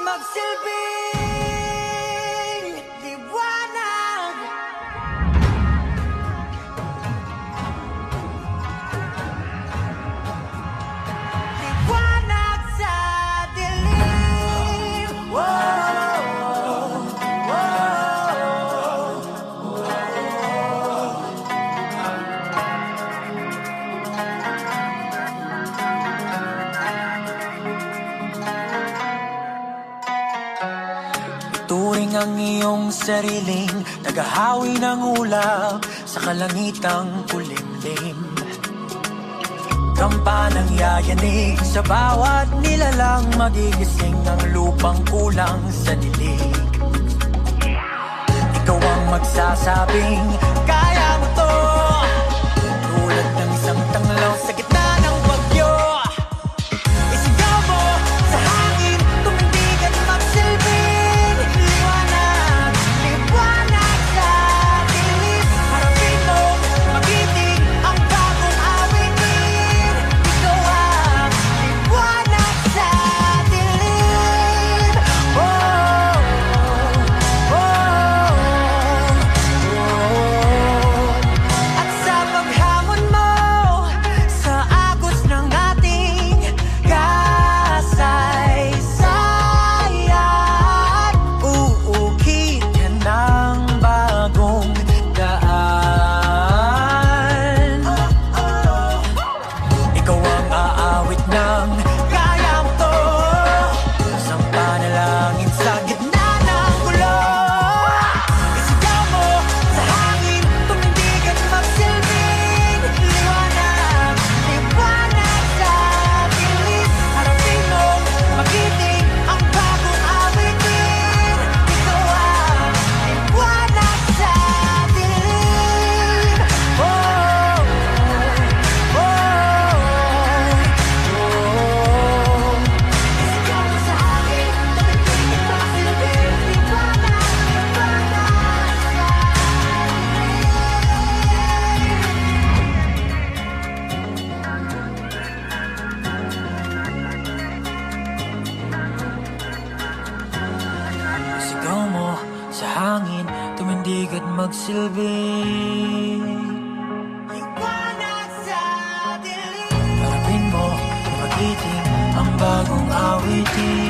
magsilbing liwanag. Liwanag sa dilim. Turing ang iyong sariling naghahawi ng ulap sa kalangitang kulimlim. Kampanang yayanig sa bawat nilalang, magigising ang lupang kulang sa dilig. Ikaw ang magsasabing kaya mo to, tulad ng isang tanglaw sa gitna ng bagyo. Isigaw mo sa hangin, tumindig at magsilbing liwanag. Liwanag sa dilim. Harapin mo, magiting ang bagong awitin. Ikaw ang liwanag sa dilim. Oh, oh, oh. At sa paghamon mo sa agos ng ating kasaysayan, uukit ka ng bagong daan. Ikaw ang aawit ng kaya mo to, isang panalangin sa gitna ng gulo. Isigaw mo sa hangin, tumindig at magsilbing liwanag. Liwanag sa dilim. Harapin mo, magiting ang bagong awitin. Ikaw ang liwanag sa dilim. Oh, oh, oh. Isigaw mo sa hangin, tumindig at magsilbing liwanag. Liwanag sa Sigaw mo sa hangin, tumindig at magsilbing liwanag sa dilim. Harapin mo, magiting ang bagong awitin.